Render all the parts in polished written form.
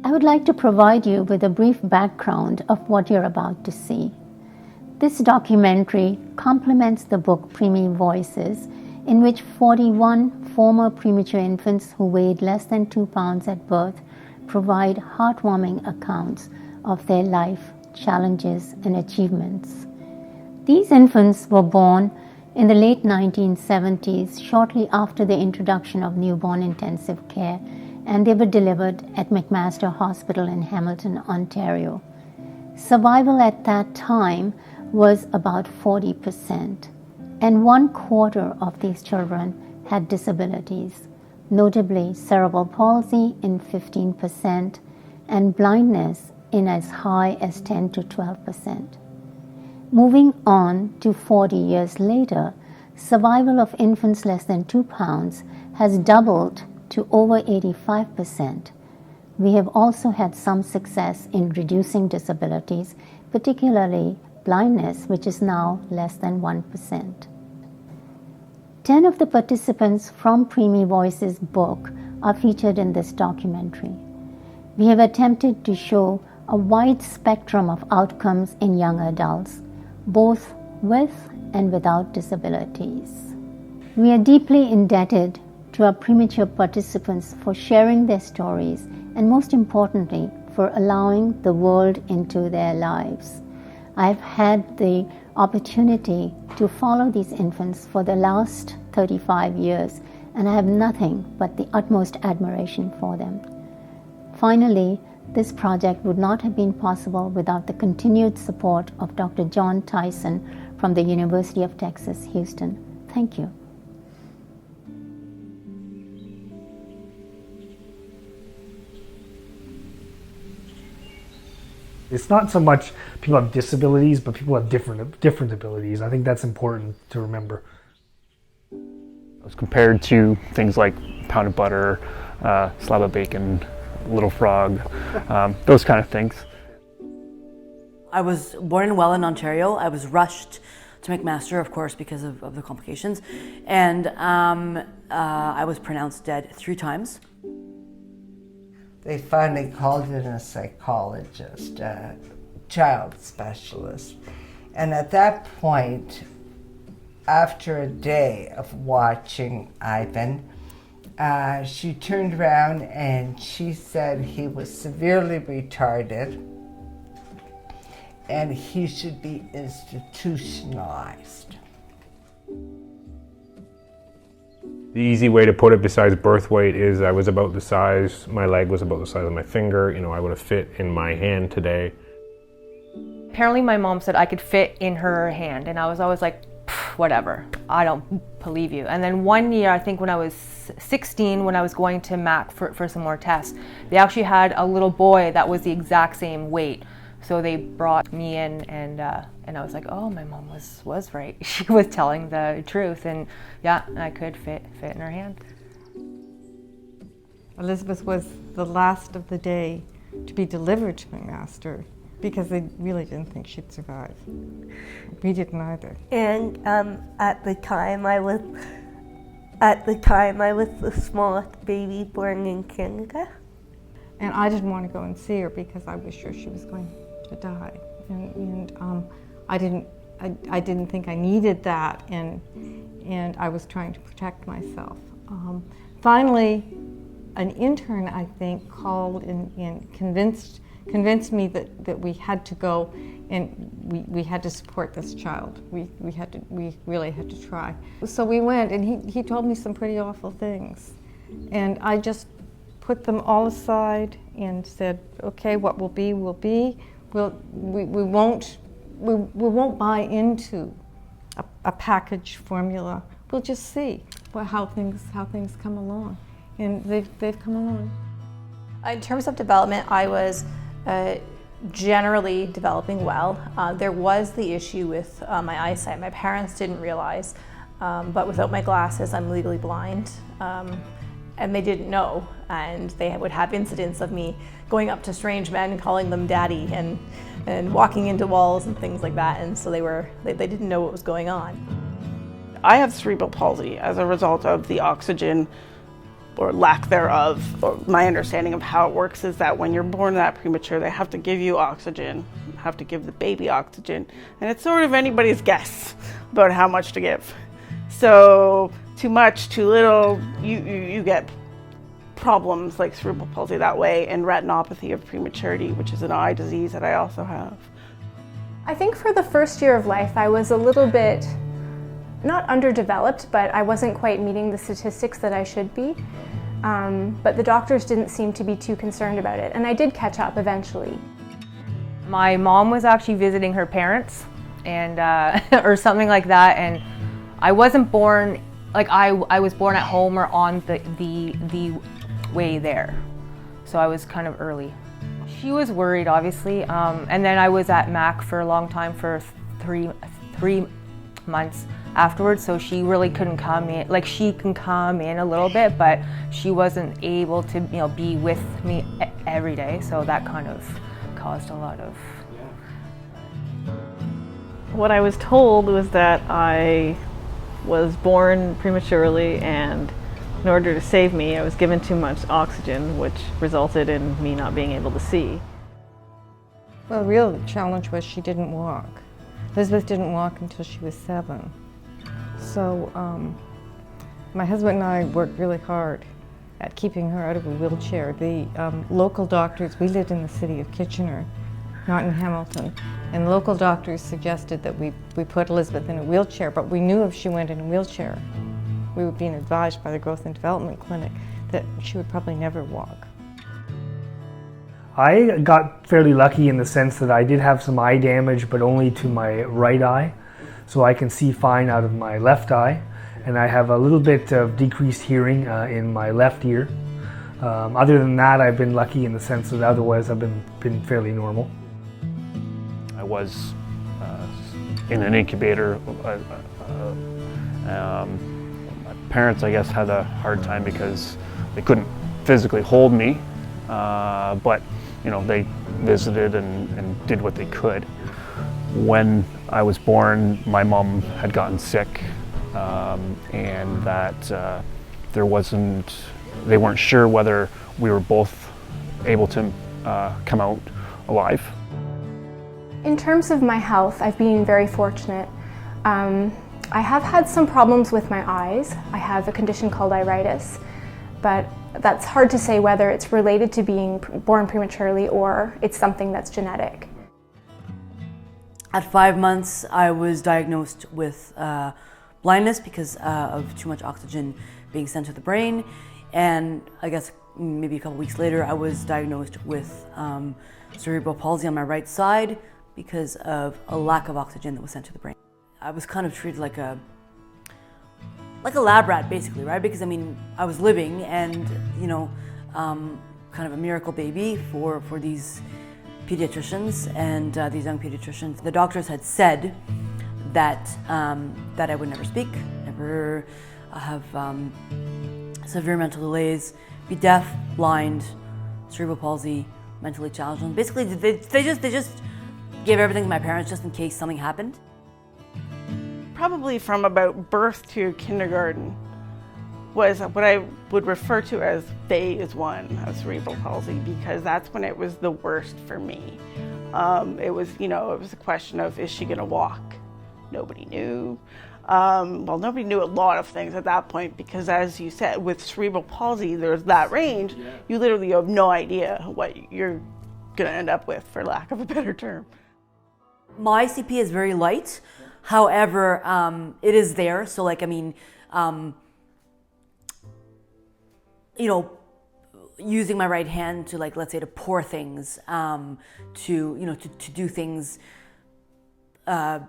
I would like to provide you with a brief background of what you're about to see. This documentary complements the book Preemie Voices, in which 41 former premature infants who weighed less than 2 pounds at birth provide heartwarming accounts of their life, challenges, and achievements. These infants were born in the late 1970s, shortly after the introduction of newborn intensive care, and they were delivered at McMaster Hospital in Hamilton, Ontario. Survival at that time was about 40%, and 1/4 of these children had disabilities, notably cerebral palsy in 15% and blindness in as high as 10 to 12%. Moving on to 40 years later, survival of infants less than 2 pounds has doubled to over 85%. We have also had some success in reducing disabilities, particularly blindness, which is now less than 1%. 10 of the participants from Preemie Voices book are featured in this documentary. We have attempted to show a wide spectrum of outcomes in young adults, both with and without disabilities. We are deeply indebted to our premature participants for sharing their stories and, most importantly, for allowing the world into their lives. I've had the opportunity to follow these infants for the last 35 years, and I have nothing but the utmost admiration for them. Finally, this project would not have been possible without the continued support of Dr. John Tyson from the University of Texas, Houston. Thank you. It's not so much people have disabilities, but people have different abilities. I think that's important to remember. As compared to things like pound of butter, slab of bacon, little frog, those kind of things. I was born in Welland, Ontario. I was rushed to McMaster, of course, because of the complications. And I was pronounced dead 3 times. They finally called in a psychologist, a child specialist. And at that point, after a day of watching Ivan, she turned around and she said he was severely retarded and he should be institutionalized. The easy way to put it besides birth weight is I was about the size, my leg was about the size of my finger. You know, I would have fit in my hand today. Apparently my mom said I could fit in her hand, and I was always like, whatever, I don't believe you. And then one year, I think when I was 16, when I was going to MAC for some more tests, they actually had a little boy that was the exact same weight. So they brought me in, and I was like, oh, my mom was right. She was telling the truth, and yeah, I could fit in her hand. Elizabeth was the last of the day to be delivered to McMaster because they really didn't think she'd survive. We didn't either. And at the time I was the smallest baby born in Canada. And I didn't want to go and see her because I was sure she was going to die, and I didn't think I needed that, and I was trying to protect myself. Finally, an intern, I think, called and convinced me that we had to go, and we had to support this child. We really had to try. So we went, and he told me some pretty awful things, and I just put them all aside and said, okay, what will be will be. We won't buy into a package formula. We'll just see how things come along, and they've come along. In terms of development, I was generally developing well. There was the issue with my eyesight. My parents didn't realize, but without my glasses, I'm legally blind. And they didn't know, and they would have incidents of me going up to strange men and calling them daddy, and walking into walls and things like that, and so they didn't know what was going on. I have cerebral palsy as a result of the oxygen or lack thereof, or my understanding of how it works is that when you're born that premature, they have to give you oxygen, have to give the baby oxygen, and it's sort of anybody's guess about how much to give. So too much, too little, you get problems like cerebral palsy that way, and retinopathy of prematurity, which is an eye disease that I also have. I think for the first year of life, I was a little bit, not underdeveloped, but I wasn't quite meeting the statistics that I should be. But the doctors didn't seem to be too concerned about it, and I did catch up eventually. My mom was actually visiting her parents, and or something like that, and I wasn't born, like I was born at home or on the way there, so I was kind of early. She was worried, obviously, and then I was at MAC for a long time, for three months afterwards, so she really couldn't come in. Like, she can come in a little bit, but she wasn't able to, be with me every day, so that kind of caused a lot of... What I was told was that I was born prematurely, and in order to save me, I was given too much oxygen, which resulted in me not being able to see. Well, the real challenge was she didn't walk. Elizabeth didn't walk until she was 7. So my husband and I worked really hard at keeping her out of a wheelchair. The local doctors, we lived in the city of Kitchener, not in Hamilton, and local doctors suggested that we put Elizabeth in a wheelchair, but we knew if she went in a wheelchair, we were being advised by the Growth and Development Clinic that she would probably never walk. I got fairly lucky in the sense that I did have some eye damage, but only to my right eye, so I can see fine out of my left eye, and I have a little bit of decreased hearing in my left ear. Other than that, I've been lucky in the sense that otherwise I've been fairly normal. I was in an incubator. My parents, I guess, had a hard time because they couldn't physically hold me, but they visited and did what they could. When I was born, my mom had gotten sick, and that they weren't sure whether we were both able to come out alive. In terms of my health, I've been very fortunate. I have had some problems with my eyes. I have a condition called iritis, but that's hard to say whether it's related to being born prematurely or it's something that's genetic. At 5 months, I was diagnosed with blindness because of too much oxygen being sent to the brain, and I guess maybe a couple weeks later, I was diagnosed with cerebral palsy on my right side because of a lack of oxygen that was sent to the brain. I was kind of treated like a lab rat, basically, right? Because I was living and, kind of a miracle baby for these pediatricians and these young pediatricians. The doctors had said that I would never speak, never have severe mental delays, be deaf, blind, cerebral palsy, mentally challenged. And basically, they just gave everything to my parents just in case something happened. Probably from about birth to kindergarten was what I would refer to as phase 1 of cerebral palsy, because that's when it was the worst for me. It was a question of, is she gonna walk? Nobody knew. Well, nobody knew a lot of things at that point, because as you said, with cerebral palsy, there's that range. Yeah. You literally have no idea what you're gonna end up with, for lack of a better term. My ICP is very light. However, it is there. So using my right hand to, let's say, to pour things, to do things, in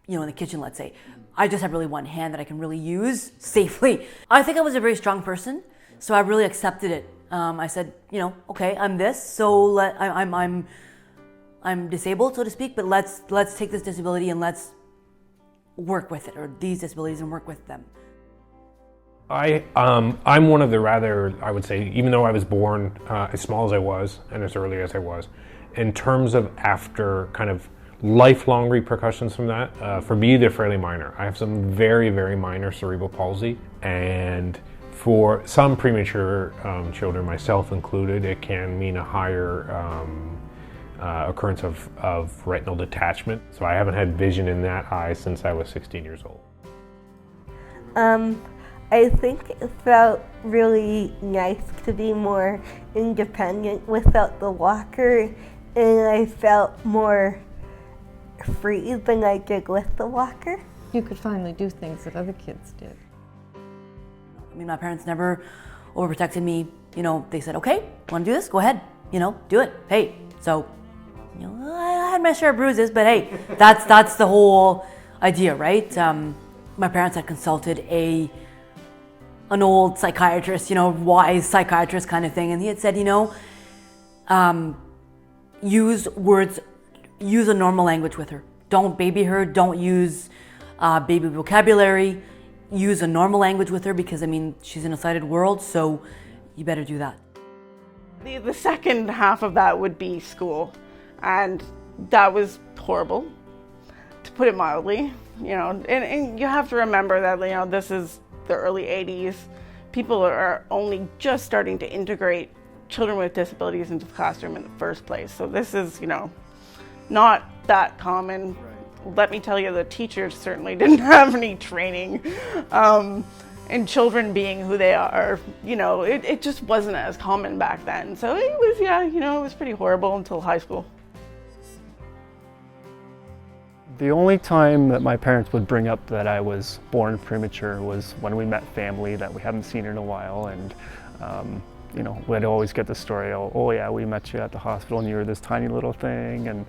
the kitchen, let's say. I just have really one hand that I can really use safely. I think I was a very strong person, so I really accepted it. I said, okay, I'm this, so I'm disabled, so to speak, but let's take this disability and let's work with it, or these disabilities, and work with them. I'm one of the rather, I would say, even though I was born as small as I was and as early as I was, in terms of after kind of lifelong repercussions from that, for me they're fairly minor. I have some very, very minor cerebral palsy, and For some premature children, myself included, it can mean a higher occurrence of retinal detachment. So I haven't had vision in that eye since I was 16 years old. I think it felt really nice to be more independent without the walker, and I felt more free than I did with the walker. You could finally do things that other kids did. I mean, my parents never overprotected me. You know, they said, okay, want to do this? Go ahead, you know, do it. Hey, so, you know, I had my share of bruises, but hey, that's the whole idea, right? My parents had consulted an old psychiatrist, you know, wise psychiatrist kind of thing, and he had said, you know, use a normal language with her. Don't baby her, don't use baby vocabulary, use a normal language with her because, I mean, she's in a sighted world, so you better do that. The second half of that would be school, and that was horrible, to put it mildly, you know, and you have to remember that, you know, this is the early 80s. People are only just starting to integrate children with disabilities into the classroom in the first place. So this is, you know, not that common. Right. Let me tell you, the teachers certainly didn't have any training. And children being who they are, you know, it just wasn't as common back then. So it was, yeah, you know, it was pretty horrible until high school. The only time that my parents would bring up that I was born premature was when we met family that we haven't seen in a while, and you know, we'd always get the story, oh yeah, we met you at the hospital and you were this tiny little thing, and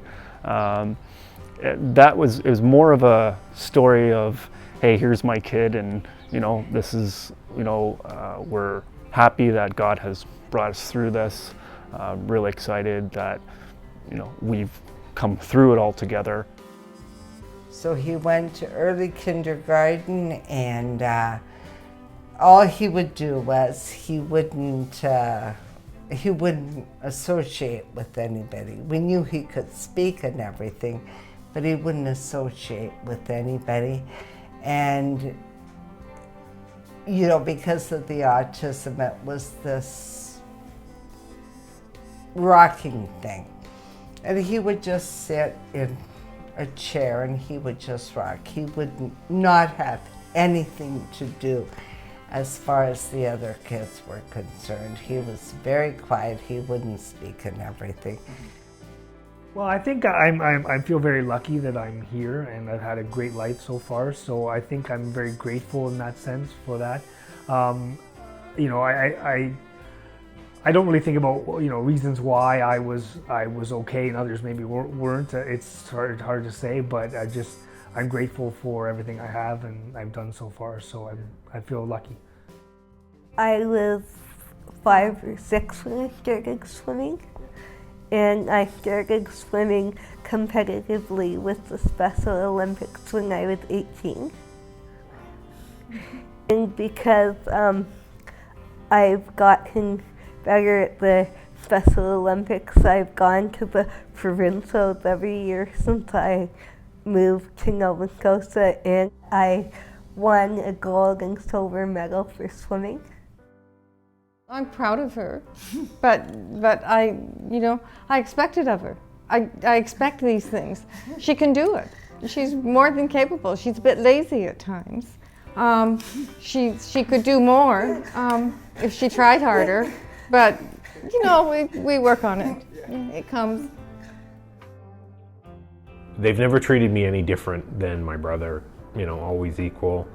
it was more of a story of, hey, here's my kid, and you know, this is, you know, we're happy that God has brought us through this. Really excited that, you know, we've come through it all together. So he went to early kindergarten, and all he would do was he wouldn't associate with anybody. We knew he could speak and everything, but he wouldn't associate with anybody. And, you know, because of the autism, it was this rocking thing. And he would just sit in a chair and he would just rock. He would not have anything to do as far as the other kids were concerned. He was very quiet. He wouldn't speak and everything. Well, I think I feel very lucky that I'm here and I've had a great life so far. So I think I'm very grateful in that sense for that. You know, I don't really think about, you know, reasons why I was okay and others maybe weren't. It's hard to say, but I'm grateful for everything I have and I've done so far. So I feel lucky. I was 5 or 6 when I started swimming, and I started swimming competitively with the Special Olympics when I was 18. And because I've gotten better at the Special Olympics, I've gone to the provincials every year since I moved to Nova Scotia, and I won a gold and silver medal for swimming. I'm proud of her, but I, you know, I expect it of her. I expect these things. She can do it. She's more than capable. She's a bit lazy at times. She could do more if she tried harder. But, you know, we work on it. It comes. They've never treated me any different than my brother, you know, always equal.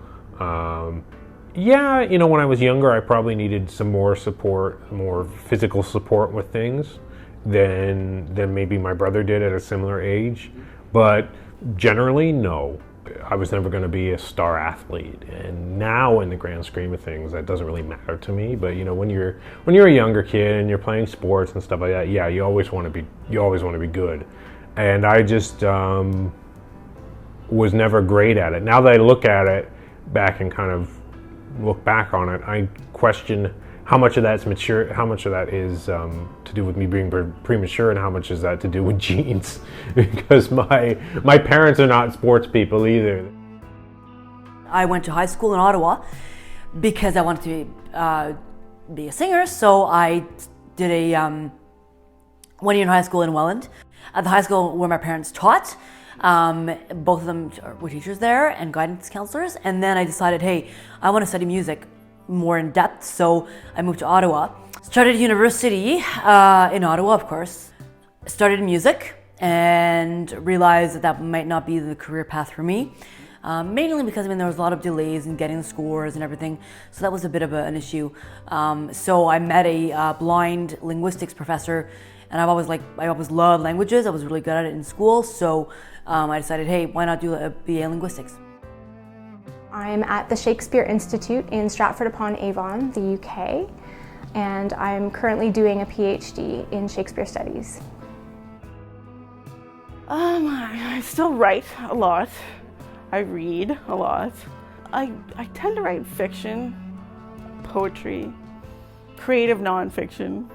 Yeah, you know, when I was younger, I probably needed some more support, more physical support with things than maybe my brother did at a similar age. But generally, no. I was never going to be a star athlete, and now in the grand scheme of things, that doesn't really matter to me. But you know, when you're a younger kid and you're playing sports and stuff like that, yeah, you always want to be good. And I just was never great at it. Now that I look at it back and kind of look back on it, I question how much of that's mature, how much of that is to do with me being premature, and how much is that to do with genes, because my parents are not sports people either. I went to high school in Ottawa, because I wanted to be a singer. So I did a 1 year in high school in Welland, at the high school where my parents taught. Both of them were teachers there and guidance counselors. And then I decided, hey, I want to study music more in depth. So I moved to Ottawa, started university in Ottawa, of course, started music and realized that that might not be the career path for me. Mainly because there was a lot of delays in getting the scores and everything, so that was a bit of an issue. So I met a blind linguistics professor, and I always loved languages. I was really good at it in school, so I decided, hey, why not do a BA in linguistics? I'm at the Shakespeare Institute in Stratford-upon-Avon, the UK, and I'm currently doing a PhD in Shakespeare Studies. I still write a lot. I read a lot. I tend to write fiction, poetry, creative nonfiction,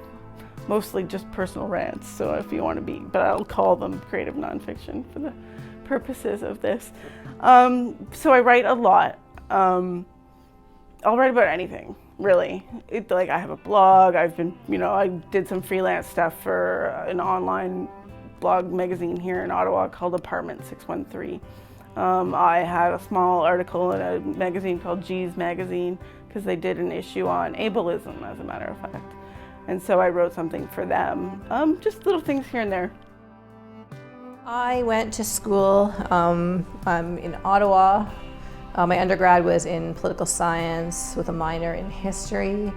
mostly just personal rants, so if you want to be, but I'll call them creative nonfiction for the purposes of this. So I write a lot. I'll write about anything, really. I have a blog, I did some freelance stuff for an online blog magazine here in Ottawa called Apartment 613. I had a small article in a magazine called G's Magazine because they did an issue on ableism, as a matter of fact. And so I wrote something for them, just little things here and there. I went to school in Ottawa. My undergrad was in political science with a minor in history.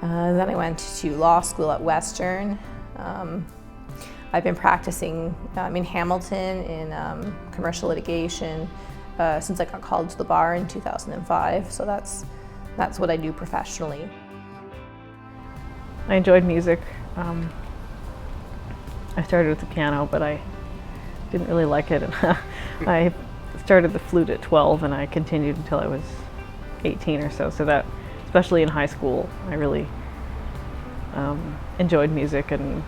Then I went to law school at Western. I've been practicing in Hamilton in commercial litigation since I got called to the bar in 2005. So that's what I do professionally. I enjoyed music. I started with the piano, but I didn't really like it. I started the flute at 12 and I continued until I was 18 or so. So that, especially in high school, I really enjoyed music and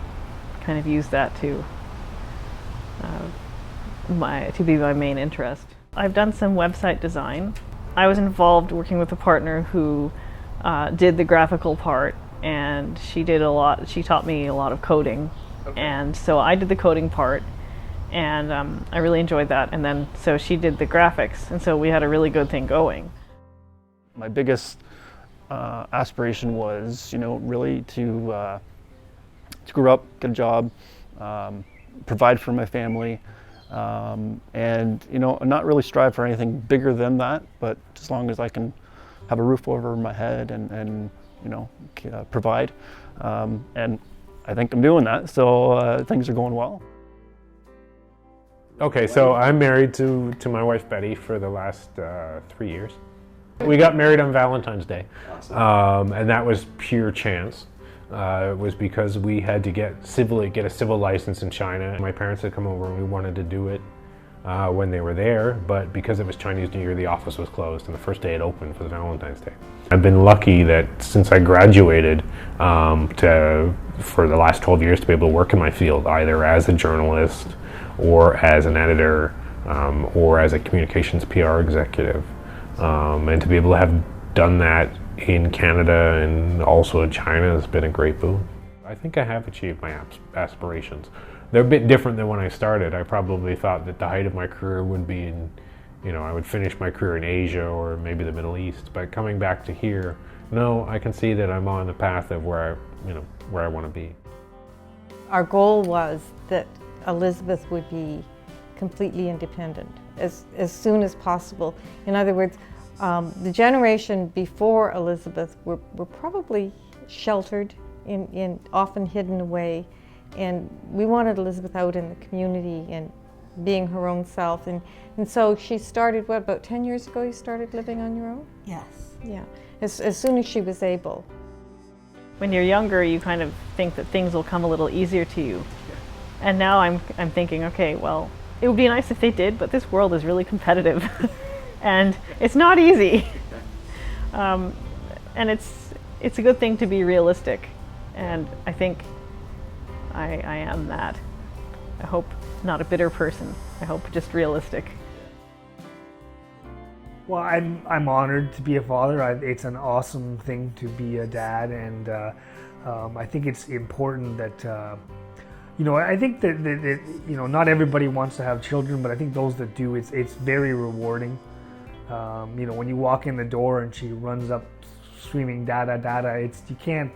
kind of used that to be my main interest. I've done some website design. I was involved working with a partner who did the graphical part, and she taught me a lot of coding. Okay. And so I did the coding part, and I really enjoyed that. And then so she did the graphics, and so we had a really good thing going. My biggest aspiration was, really to grow up, get a job, provide for my family, and not really strive for anything bigger than that, but as long as I can have a roof over my head and provide, and I think I'm doing that, so things are going well. Okay, so I'm married to my wife Betty for the last 3 years. We got married on Valentine's Day, and that was pure chance. It was because we had to get a civil license in China. My parents had come over and we wanted to do it when they were there, but because it was Chinese New Year, the office was closed and the first day it opened for the Valentine's Day. I've been lucky that since I graduated for the last 12 years to be able to work in my field, either as a journalist or as an editor or as a communications PR executive, and to be able to have done that in Canada and also in China has been a great boon. I think I have achieved my aspirations. They're a bit different than when I started. I probably thought that the height of my career would be in, I would finish my career in Asia or maybe the Middle East. But coming back to here, no, I can see that I'm on the path of where I want to be. Our goal was that Elizabeth would be completely independent as soon as possible. In other words, the generation before Elizabeth were probably sheltered, often hidden away, and we wanted Elizabeth out in the community and being her own self. And so she started, about 10 years ago you started living on your own? Yes. Yeah, as soon as she was able. When you're younger, you kind of think that things will come a little easier to you. And now I'm thinking, okay, well, it would be nice if they did, but this world is really competitive. And it's not easy. And it's a good thing to be realistic. And I think I am that. I hope not a bitter person. I hope just realistic. Well, I'm honored to be a father. It's an awesome thing to be a dad, and I think it's important that I think that not everybody wants to have children, but I think those that do, it's very rewarding. When you walk in the door and she runs up screaming "Dada, Dada," you can't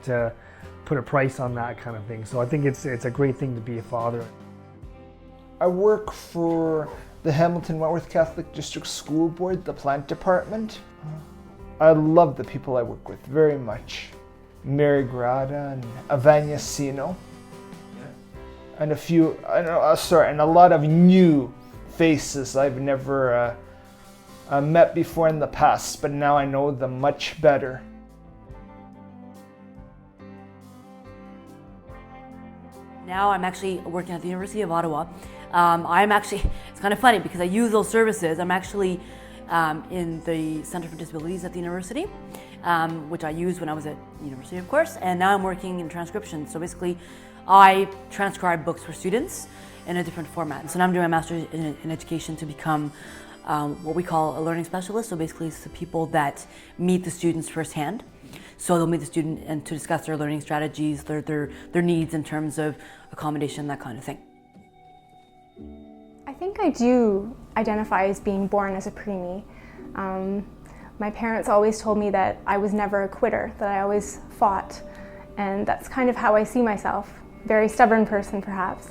put a price on that kind of thing. So I think it's a great thing to be a father. I work for the Hamilton Wentworth Catholic District School Board, the plant department. I love the people I work with very much. Mary Grada and Avanya Sino. And and a lot of new faces I've never met before in the past, but now I know them much better. Now I'm actually working at the University of Ottawa. It's kind of funny because I use those services. I'm actually in the Center for Disabilities at the university, which I used when I was at university, of course, and now I'm working in transcription. So basically, I transcribe books for students in a different format. So now I'm doing my master's in education to become what we call a learning specialist. So basically, it's the people that meet the students firsthand. So they'll meet the student and to discuss their learning strategies, their needs in terms of accommodation, that kind of thing. I think I do identify as being born as a preemie. My parents always told me that I was never a quitter, that I always fought, and that's kind of how I see myself. Very stubborn person, perhaps.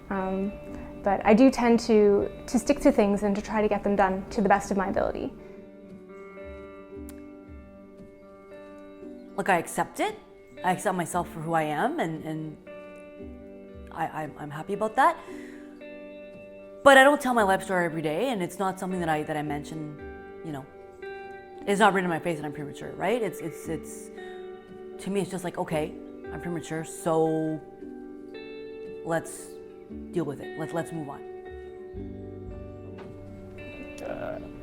But I do tend to stick to things and to try to get them done to the best of my ability. Look, I accept it. I accept myself for who I am, and I'm happy about that. But I don't tell my life story every day, and it's not something that I mention. It's not written in my face that I'm premature, right? It's to me, it's just like, okay, I'm premature, so let's deal with it. Let's move on.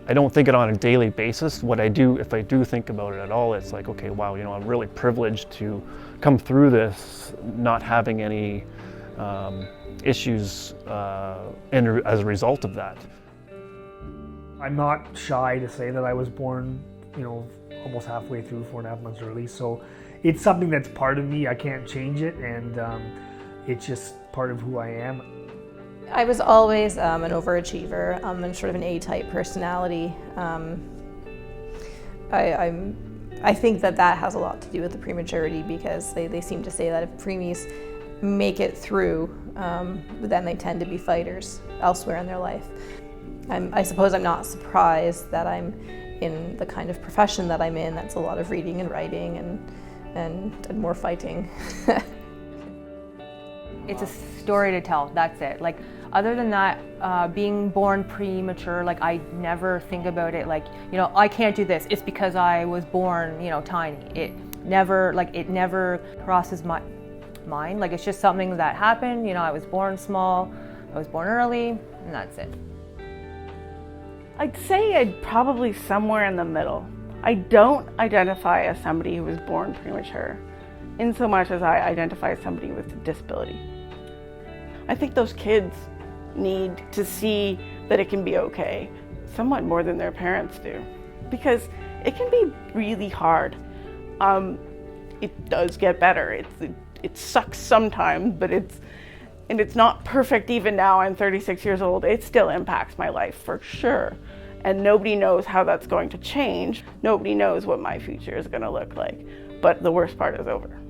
I don't think it on a daily basis. What I do, if I do think about it at all, it's like, okay, wow, I'm really privileged to come through this, not having any issues as a result of that. I'm not shy to say that I was born, almost halfway through, 4.5 months early. So it's something that's part of me. I can't change it, and it's just part of who I am. I was always an overachiever and sort of an A-type personality. I think that has a lot to do with the prematurity, because they seem to say that if preemies make it through, then they tend to be fighters elsewhere in their life. I suppose I'm not surprised that I'm in the kind of profession that I'm in. That's a lot of reading and writing and more fighting. It's a story to tell, that's it. Like, other than that, being born premature, like, I never think about it like, I can't do this, it's because I was born, tiny. It never crosses my mind. Like, it's just something that happened, I was born small, I was born early, and that's it. I'd say I'd probably somewhere in the middle. I don't identify as somebody who was born premature, in so much as I identify as somebody with a disability. I think those kids need to see that it can be okay, somewhat more than their parents do, because it can be really hard. It does get better. It sucks sometimes, but it's not perfect. Even now, I'm 36 years old. It still impacts my life for sure, and nobody knows how that's going to change. Nobody knows what my future is going to look like, but the worst part is over.